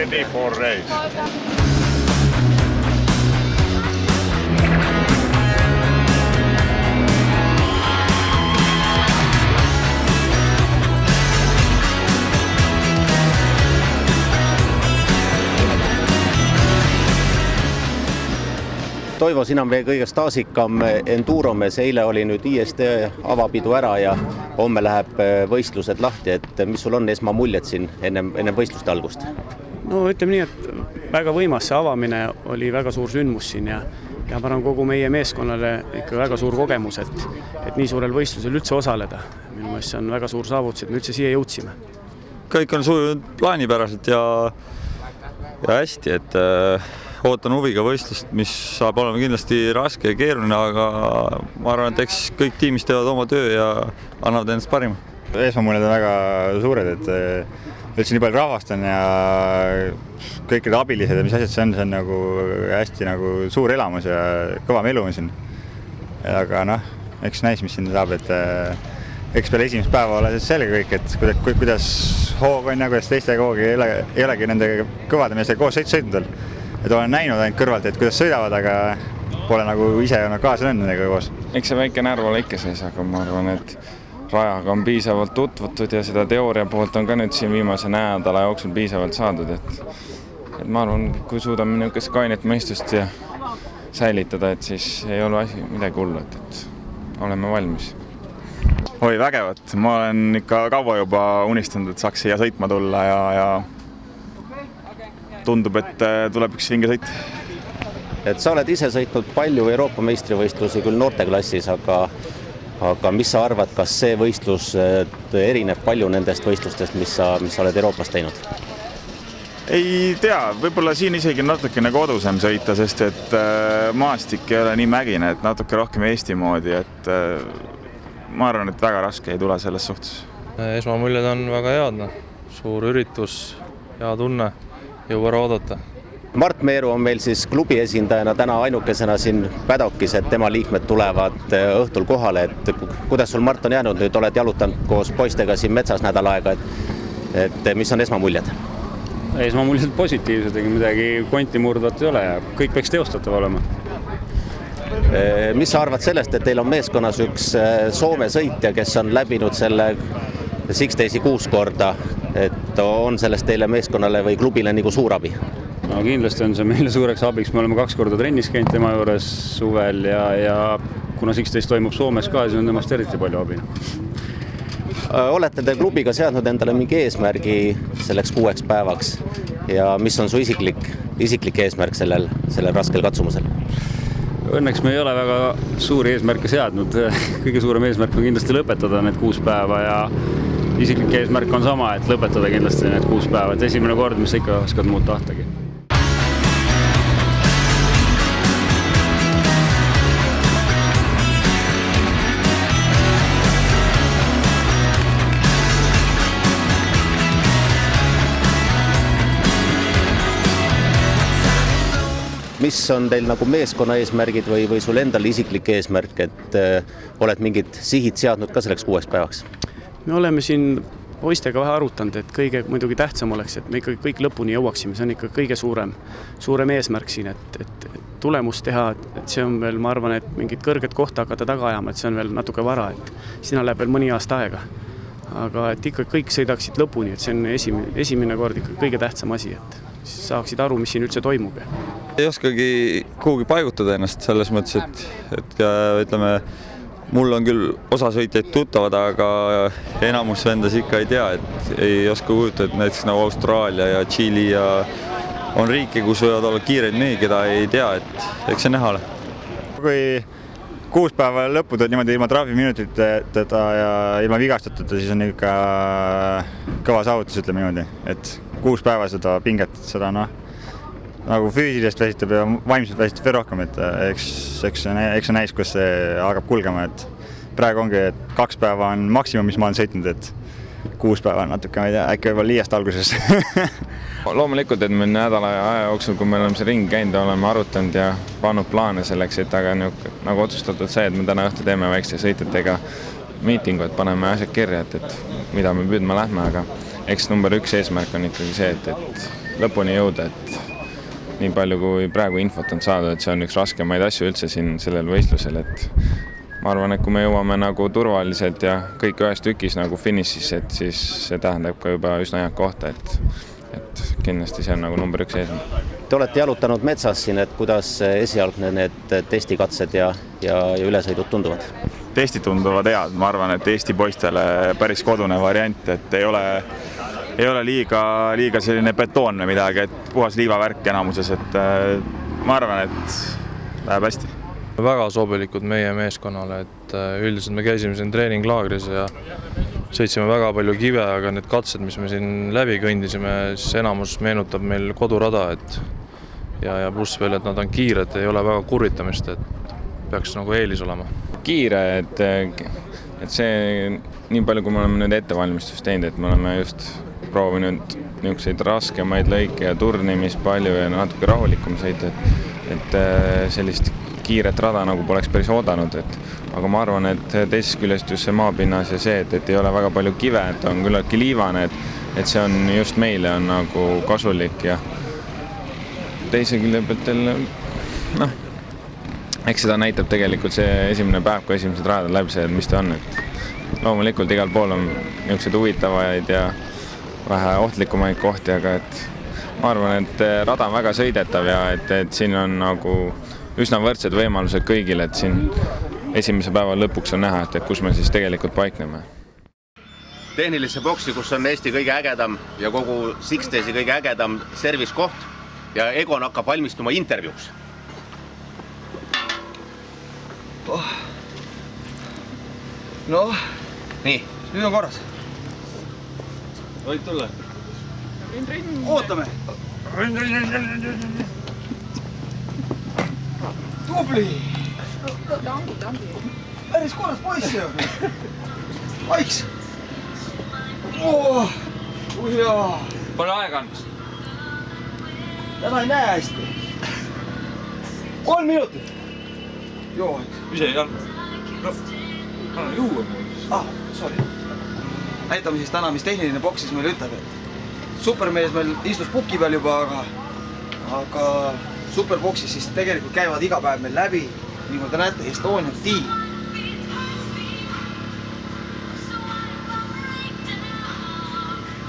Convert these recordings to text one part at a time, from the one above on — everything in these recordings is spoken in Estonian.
24 race. Toivo, sina on meie kõige staasikam enduromees, eile oli nüüd IST avapidu ära ja homme läheb võistlused lahti, et mis sul on esmamuljed siin enne võistluste algust? No ütleme nii, et väga võimas see avamine oli väga suur sündmus siin ja ma arvan kogu meie meeskonnale ikka väga suur kogemus, et nii suurel võistlusel üldse osaleda. Minu meelest see on väga suur saavutus, et me üldse siia jõudsime. Kõik on sujunud plaanipäraselt ja hästi, et ootan huviga võistlust, mis saab olema kindlasti raske ja keeruline, aga ma arvan, et eks kõik tiimis teevad oma töö ja annavad endast parima. Esmamuljed on väga suured, et üldse nii palju rahvast on ja kõik need abilised ja mis asjad see on nagu hästi nagu suur elamus ja kõva melu on siin. Aga eks näis, mis siin saab, et eks peale esimest päeva ole selge kõik, et kuidas hoog on ja kuidas teistega hoogi ei olegi nende kõvade meestega koos sõitnud veel. Et olen näinud ainult kõrvalt, et kuidas sõidavad, aga pole nagu ise kaasa läinud nendega koos. Eks see väike närv ole ikka sees, aga ma arvan, et rajaga on piisavalt tutvutud ja seda teooria poolt on ka nüüd siin viimase nädala jooksul piisavalt saadud. Et ma arvan, kui suudame niisugust kainet mõistust ja säilitada, et siis ei ole asi midagi hullu, et oleme valmis. Oi, vägevat. Ma olen ikka kaua juba unistanud, et saaks siia sõitma tulla ja tundub, et tuleb üks vinge sõit. Et sa oled ise sõitnud palju Euroopa meistrivõistlusi küll noorteklassis, aga mis sa arvad, kas see võistlus erineb palju nendest võistlustest, mis sa oled Euroopas teinud? Ei tea, võib-olla siin isegi natukene kodusem sõita, sest et maastik ei ole nii mägine, et natuke rohkem Eesti moodi, et ma arvan, et väga raske ei tule selles suhtes. Esmamuljed on väga head, suur üritus, hea tunne. Jõuara oodata. Mart Meeru on meil siis klubi esindajana täna ainukesena siin pädokis, et tema liikmed tulevad õhtul kohale. Et kuidas sul, Mart, on jäänud? Nüüd oled jalutanud koos poistega siin metsas nädal aega, et mis on esmamuljed? Esmamuljed positiivsed, ega midagi konti murdvat ei ole ja kõik peaks teostatav olema. Mis sa arvad sellest, et teil on meeskonnas üks Soome sõitja, kes on läbinud selle Sixdays'i 6 korda, et on sellest teile meeskonnale või klubile nagu suur abi? No kindlasti on see meile suureks abiks, me oleme 2 korda trennis käinud tema juures suvel ja kuna Sixdays toimub Soomes ka, siis on temast eriti palju abi. Olete te klubiga seadnud endale mingi eesmärgi selleks 6 päevaks ja mis on su isiklik eesmärk sellel raskel katsumusel? Õnneks me ei ole väga suuri eesmärke seadnud. Kõige suurem eesmärk on kindlasti lõpetada need 6 päeva ja isiklik eesmärk on sama, et lõpetada kindlasti need 6 päeva. Et esimene kord, mis ikka oskad muud tahtagi. Mis on teil nagu meeskonna eesmärgid või sul endal isiklik eesmärk, et oled mingid sihid seadnud ka selleks 6 päevaks? Me oleme siin poistega vähe arutanud, et kõige muidugi tähtsam oleks, et me ikka kõik lõpuni jõuaksime. See on ikka kõige suurem eesmärk siin, et tulemust teha, et see on veel, ma arvan, et mingid kõrged kohta hakata taga ajama, et see on veel natuke vara, et sinna läheb veel mõni aasta aega. Aga et ikka kõik sõidaksid lõpuni, et see on esimene kord ikka kõige tähtsam asi, et saaksid aru, mis siin üldse toimub. Ei oskagi kuhugi paigutada ennast selles mõttes, et ütleme, mul on küll osa sõitjaid tuttavad, aga enamus vendas ikka ei tea, et ei oska kujutada, et näiteks nagu Austraalia ja Tšiili ja on riike, kus võivad olla kiireid mehi, keda ei tea, et eks see näha ole. Kui 6 päeva lõpud on niimoodi ilma trahviminutiteta ja ilma vigastateta, siis on ikka kõva saavutus, ütleme niimoodi, et 6 päeva seda pinget, seda nagu füüsilist väsitab ja vaimselt väsitab veel rohkem, et eks see näis, kus see hakkab kulgema, et praegu ongi, et 2 päeva on maksimum, mis ma olen sõitnud, et 6 päeva on natuke, ma ei tea, äkki juba liiast alguses. Loomulikult, et me nädala aja jooksul, kui me oleme see ring käinud, oleme arutanud ja pannud plaane selleks, et aga nagu otsustatud see, et me täna õhtu teeme väikse sõitjatega miitingu, et paneme asjad kirja, et mida me püüdma lähme, aga eks number 1 eesmärk on ikkagi see, et lõpuni jõuda, et nii palju kui praegu infot on saadud, et see on üks raskemaid asju üldse siin sellel võistlusel, et ma arvan, et kui me jõuame nagu turvaliselt ja kõik ühes tükis nagu finišis, et siis see tähendab ka juba üsna head kohta, et kindlasti see on nagu number 1 eesmärk. Te olete jalutanud metsas siin, et kuidas esialgne need testikatsed ja ülesõidud tunduvad? Testid tunduvad head, ma arvan, et Eesti poistele päris kodune variant, et ei ole liiga selline betoon või midagi, et puhas liivavärk enamuses, et ma arvan, et läheb hästi. Väga sobilikud meie meeskonnale, et üldiselt me käisime siin treeninglaagris ja sõitsime väga palju kive, aga need katsed, mis me siin läbi kõndisime, siis enamus meenutab meil kodurada, et ja pluss veel, et nad on kiired, ei ole väga kurvitamist, et peaks nagu eelis olema. Kiire, et see nii palju, kui me oleme nüüd ettevalmistust teinud, et me oleme just proovinud niisuguseid raskemaid lõike ja turnimist palju ja natuke rahulikum sõita, et sellist kiiret rada nagu poleks päris oodanud, aga ma arvan, et teisest küljest just see maapinnas ja see, et ei ole väga palju kive, et on küllaltki liivane, et see on just meile on nagu kasulik ja teise külje pealt jälle, eks seda näitab tegelikult see esimene päev, kui esimesed rajad läbi see, mis ta on, et loomulikult igal pool on niisuguseid huvitavaid ja vähe ohtlikumaid kohti, aga et ma arvan, et rada on väga sõidetav ja et siin on nagu üsna võrdsed võimalused kõigile, et siin esimese päeva lõpuks on näha, et kus me siis tegelikult paikneme. Tehnilisse boksi, kus on Eesti kõige ägedam ja kogu Sixdays'i kõige ägedam serviskoht ja Egon hakkab valmistuma intervjuuks. Nii. Nüüd on korras. Võid tulla? Ootame. Tubli. Päris korras poiss ju. Vaiks. Jaa. Palju aega on? Täna ei näe hästi. 3 minutit. Joo, eks. Ise ei anna. Anna juua mul. Sorry. Näitame siis täna, mis tehniline boksis meil ütleb, et supermees meil istus puki peal juba, aga superboksis siis tegelikult käivad iga päev meil läbi, nagu te näete, Estonian tiim.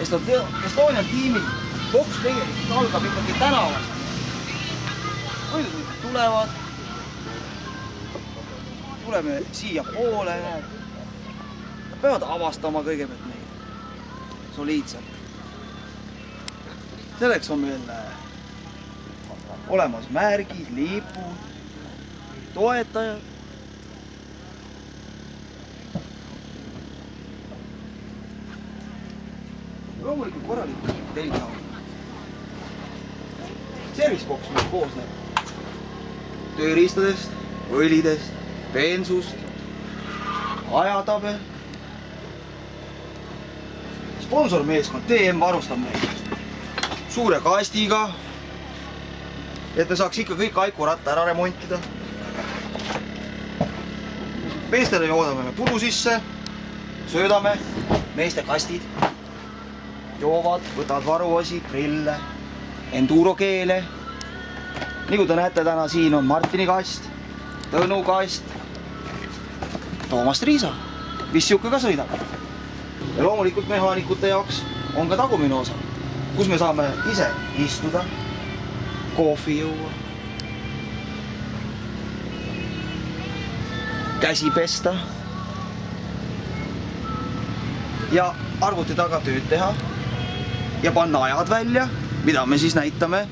Estonian tiimi boks tegelikult algab ikkagi tänavast. Võidusõitjad tulevad, tuleme siia poole, peavad avastama kõigepealt neid soliidselt. Selleks on meil olemas märgid, lipud, toetajad. Loomulikult korralik telgjaam. Serviceboks meil koosneb tööriistadest, õlidest, bensust, ajatabel. Sponsormeeskond TM varustab meid suure kastiga, et me saaks ikka kõik aikuratta ära remontida. Meestele joodame puru sisse, söödame, meeste kastid, joovad, võtavad varuosi, prille, endurokeele. Nagu te näete, täna siin on Martini kast, Tõnu kast, Toomas Triisa, Vissjuka ka sõidab. Ja loomulikult mehaanikute jaoks on ka tagumine osa, kus me saame ise istuda, kohvi juua, käsi pesta ja arvuti taga tööd teha ja panna ajad välja, mida me siis näitame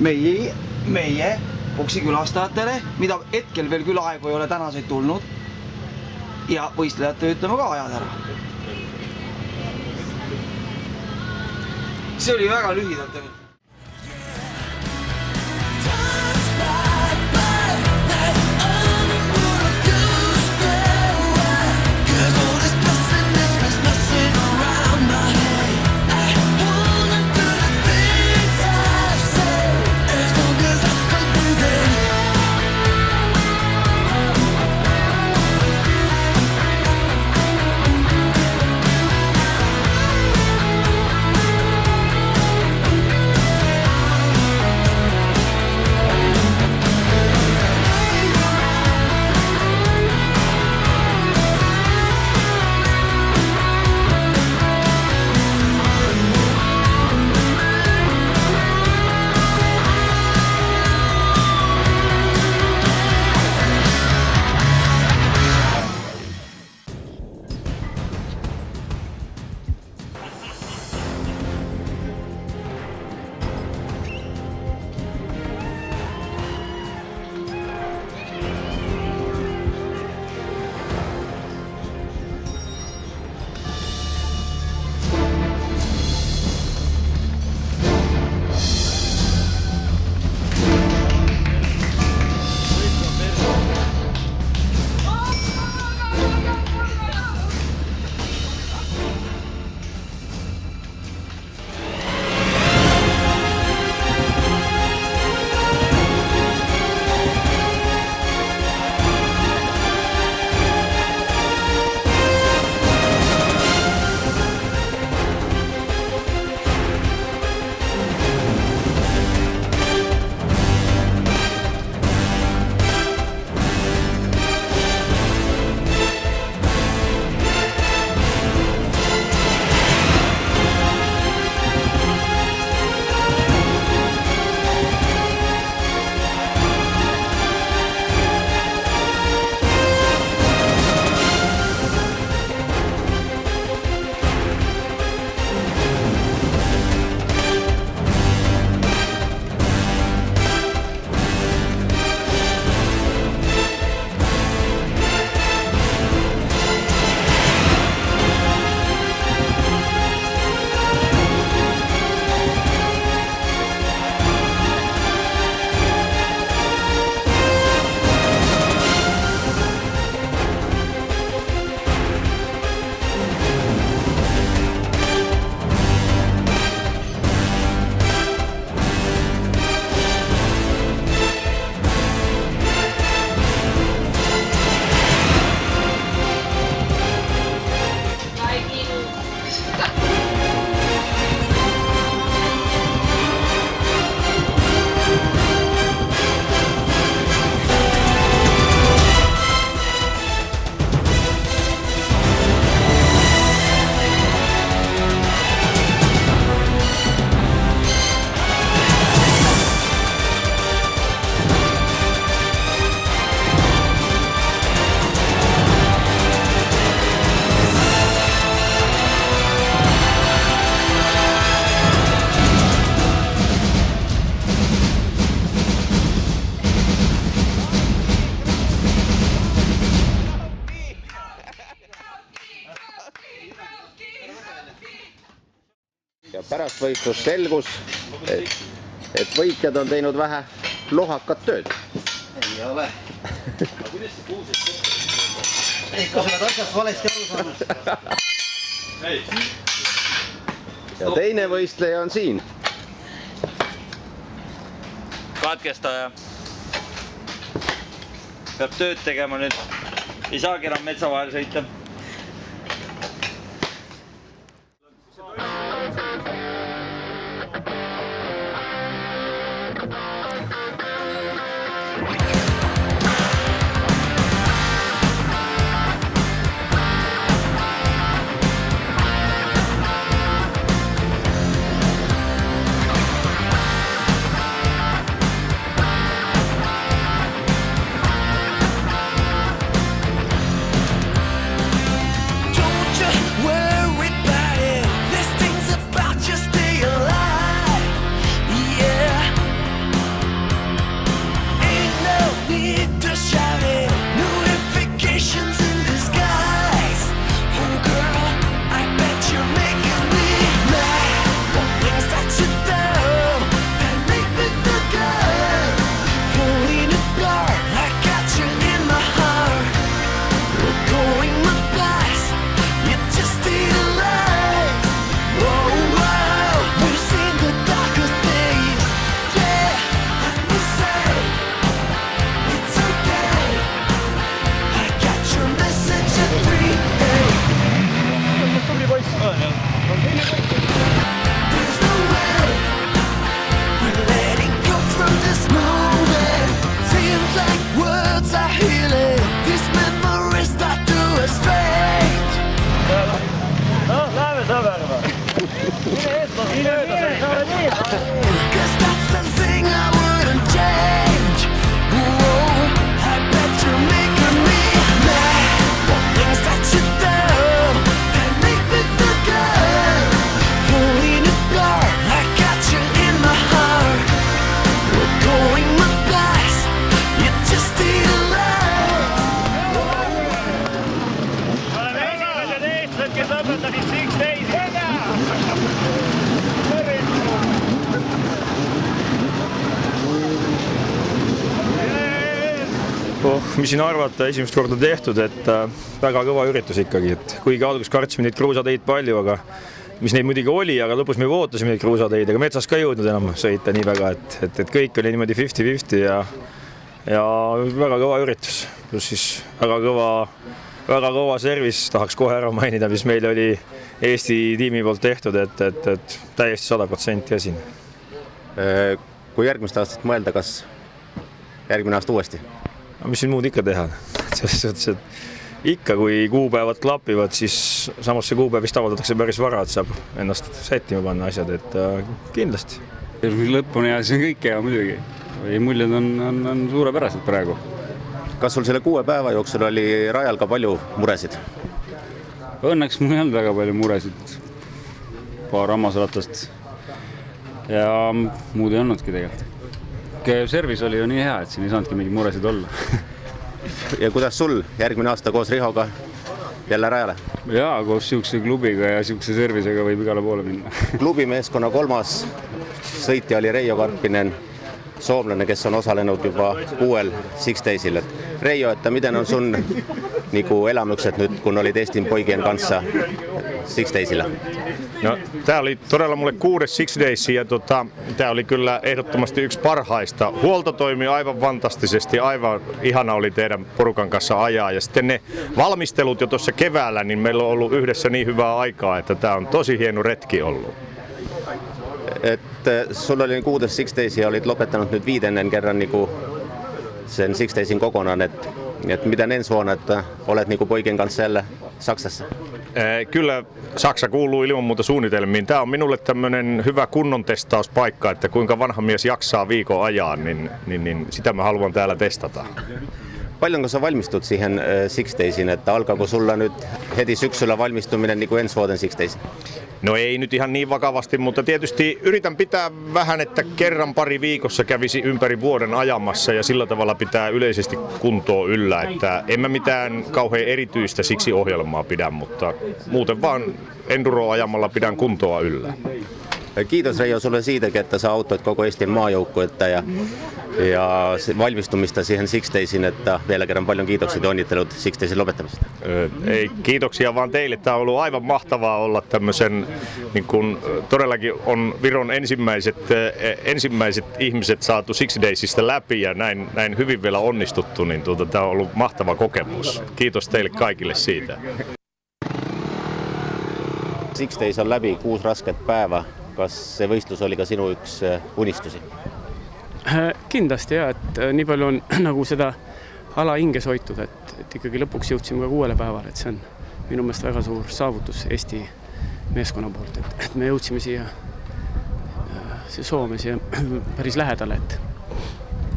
meie boksi külastajatele, mida hetkel veel küll aegu ei ole tänaseid tulnud ja võistlejate ütleme ka ajad ära. See oli väga lühidalt. ja pärast võistlust selgus, et võitjad on teinud vähe lohakat tööd. Ei ole. Aga kuidas see kuusest? Ikka oled asjast valesti aru saanud. Ja teine võistleja on siin. Katkestaja. Peab tööd tegema nüüd. Ei saagi enam metsa vahel sõita. Mis siin arvata, esimest korda tehtud, et väga kõva üritus ikkagi, et kuigi alguses kartsime neid kruusateid palju, aga mis neid muidugi oli, aga lõpus me ootasime neid kruusateid, aga metsas ka jõudnud enam sõita nii väga, et kõik oli niimoodi 50-50 ja väga kõva üritus, pluss siis väga kõva servis, tahaks kohe ära mainida, mis meil oli Eesti tiimi poolt tehtud, et täiesti 100% siin. Kui järgmist aastat mõelda, kas järgmine aasta uuesti? Mis siin muud ikka teha? Selles suhtes, et ikka kui kuupäevad klapivad, siis samas see kuupäev vist avaldatakse päris vara, et saab ennast sättima panna asjad, et kindlasti. Lõpuni ja see on kõik hea muidugi. Muljed on suurepärased praegu. Kas sul selle 6 päeva jooksul oli rajal ka palju muresid? Õnneks mul ei olnud väga palju muresid. Paar hammasratast ja muud ei olnudki tegelikult. Servis oli ju nii hea, et siin ei saanudki mingeid muresid olla. Ja kuidas sul järgmine aasta koos Rihoga jälle rajale? Jaa, koos siukse klubiga ja siukse servisega võib igale poole minna. Klubimeeskonna 3. sõitja oli Reijo Karppinen, soomlane, kes on osalenud juba 6 Six Daysil. Reijo, että miten on sun elämykset nyt, kun olit Estin poikien kanssa Six Daysillä? No, tämä oli todella mulle 6. Six Days ja tämä oli kyllä ehdottomasti yksi parhaista. Huolto toimi aivan fantastisesti, aivan ihana oli teidän porukan kanssa ajaa ja sitten ne valmistelut jo tuossa keväällä, niin meillä on ollut yhdessä niin hyvää aikaa, että tämä on tosi hieno retki ollut. Sulla oli 6. Six Days ja olit lopettanut nyt 5. kerran sen Six Daysin kokonaan, että miten ensi vuonna, että olet poikien kanssa siellä Saksassa? Kyllä Saksa kuuluu ilman muuta suunnitelmiin. Tämä on minulle tämmöinen hyvä kunnon testauspaikka, että kuinka vanha mies jaksaa viikon ajaa, niin sitä mä haluan täällä testata. Paljonko sä valmistut siihen Six Daysiin, että alkaako sulla nyt heti syksyllä valmistuminen niin kuin ensi vuoden Six Days? No ei nyt ihan niin vakavasti, mutta tietysti yritän pitää vähän, että kerran pari viikossa kävisi ympäri vuoden ajamassa ja sillä tavalla pitää yleisesti kuntoa yllä, että en mä mitään kauhean erityistä siksi ohjelmaa pidä, mutta muuten vaan enduro ajamalla pidän kuntoa yllä. Kiitos Reijo sulle siitäkin, että sä autoit koko Estin maajoukkuetta ja valmistumista siihen Six Daysin, että vielä kerran paljon kiitoksia ja onnittelut Six Daysin lopettamisesta. Ei kiitoksia vaan teille. Tämä on ollut aivan mahtavaa olla tämmöisen, niin kun todellakin on Viron ensimmäiset ihmiset saatu Six Daysista läpi ja näin hyvin vielä onnistuttu, niin tämä on ollut mahtava kokemus. Kiitos teille kaikille siitä. Six Days on läbi 6 rasket päevä. Kas see võistlus oli ka sinu üks unistusi? Kindlasti jah, et nii palju on nagu seda ala hinges hoitud, et ikkagi lõpuks jõudsime ka 6 päevale, et see on minu meelest väga suur saavutus Eesti meeskonna poolt, et me jõudsime siia Soome siia päris lähedale, et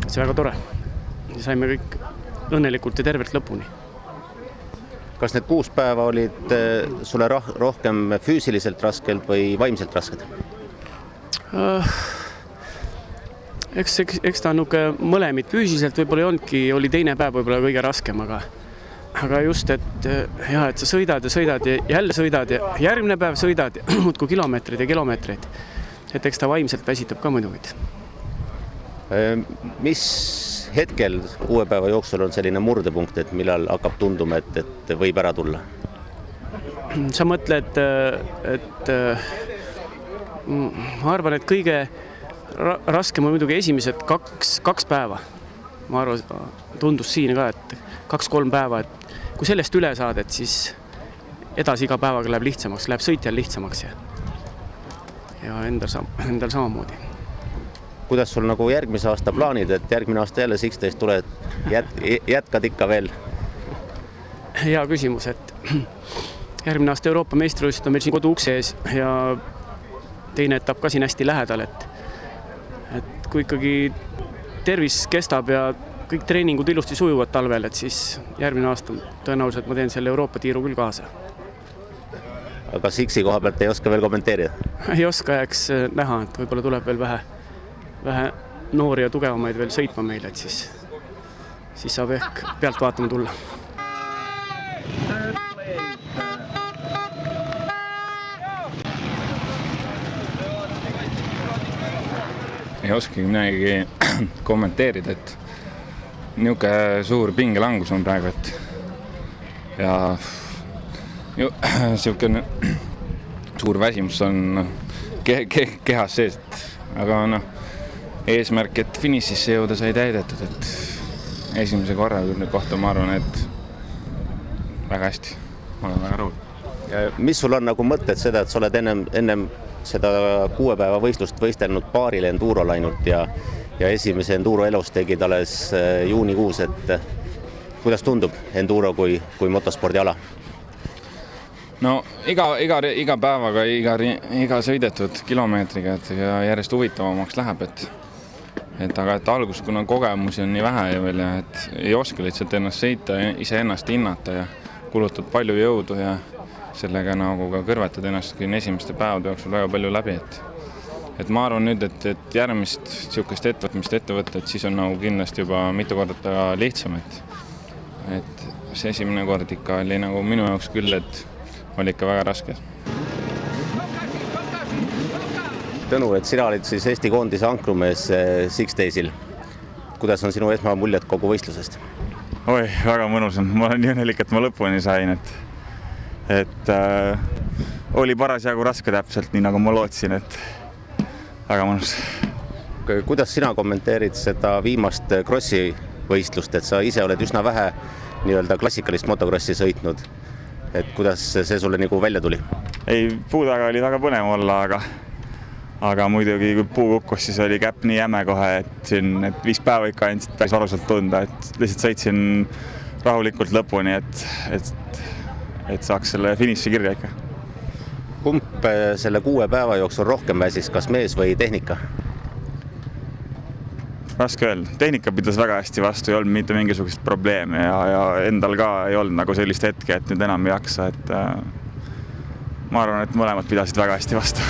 see väga tore. Saime kõik õnnelikult ja tervelt lõpuni. Kas need 6 päeva olid sulle rohkem füüsiliselt raskelt või vaimselt rasked? Eks ta on mõlemid füüsiliselt võib-olla ei olnudki, oli teine päev võib-olla kõige raskem, aga just, et sa sõidad ja jälle sõidad ja järgmine päev sõidad ja muudku kilomeetreid ja kilomeetreid. Et eks ta vaimselt väsitab ka muidugi. Mis hetkel 6 päeva jooksul on selline murdepunkt, et millal hakkab tunduma, et võib ära tulla? Sa mõtled, et ma arvan, et kõige raskem on muidugi esimesed 2 päeva. Ma arvan, tundus siin ka, et 2-3 päeva, et kui sellest üle saad, et siis edasi iga päevaga läheb lihtsamaks, läheb sõitjal lihtsamaks ja endal samamoodi. Kuidas sul nagu järgmise aasta plaanid, et järgmine aasta jälle Six Days tuled, jätkad ikka veel? Hea küsimus, et järgmine aasta Euroopa meistrivõistlused on meil siin kodu ukse ees ja teine etapp ka siin hästi lähedal, et kui ikkagi tervis kestab ja kõik treeningud ilusti sujuvad talvel, et siis järgmine aasta tõenäoliselt ma teen selle Euroopa tiiru küll kaasa. Aga Sixi koha pealt ei oska veel kommenteerida? Ei oska, eks näha, et võib-olla tuleb veel vähe noori ja tugevamaid veel sõitma meile, et siis saab ehk pealt vaatama tulla. Ei oskagi midagi kommenteerida, et niisugune suur pingelangus on praegu, et ja niisugune suur väsimus on kehas sees, aga eesmärk, et finišisse jõuda sai täidetud, et esimese korra kohta ma arvan, et väga hästi, ma olen väga rõhul. Ja mis sul on nagu mõtted seda, et sa oled ennem seda 6 päeva võistlust võistelnud paarile endurol ainult ja esimese enduro elus tegid alles juunikuus, et kuidas tundub enduro kui motospordi ala? No iga päevaga, iga sõidetud kilomeetriga ja järjest huvitavamaks läheb, aga algus, kuna kogemusi on nii vähe ja veel ja et ei oska lihtsalt ennast sõita, iseennast hinnata ja kulutad palju jõudu ja sellega nagu ka kõrvetad ennast esimeste päevade jooksul väga palju läbi, et ma arvan nüüd, et järgmist niisugust ettevõtmist ette võtta, et siis on nagu kindlasti juba mitu korda lihtsam, et see esimene kord ikka oli nagu minu jaoks küll, et oli ikka väga raske. Tõnu, et sina olid siis Eesti koondise ankrumees Six Daysil. Kuidas on sinu esmamuljed kogu võistlusest? Oi, väga mõnus on. Ma olen nii õnnelik, et ma lõpuni sain, et oli parasjagu raske täpselt, nii nagu ma lootsin, et väga mõnus. Kuidas sina kommenteerid seda viimast krossi võistlust, et sa ise oled üsna vähe nii-öelda klassikalist motokrossi sõitnud? Et kuidas see sulle nagu välja tuli? Ei, puu taga oli väga põnev olla, aga muidugi kui puu kukkus, siis oli käpp nii jäme kohe, et 5 päeva ikka ainult päris valusalt tunda, et lihtsalt sõitsin rahulikult lõpuni, et saaks selle finiši kirja ikka. Kumb selle 6 päeva jooksul rohkem väsis, kas mees või tehnika? Raske öelda. Tehnika pidas väga hästi vastu, ei olnud mitte mingisugust probleemi ja endal ka ei olnud nagu sellist hetke, et nüüd enam ei jaksa, et ma arvan, et mõlemad pidasid väga hästi vastu.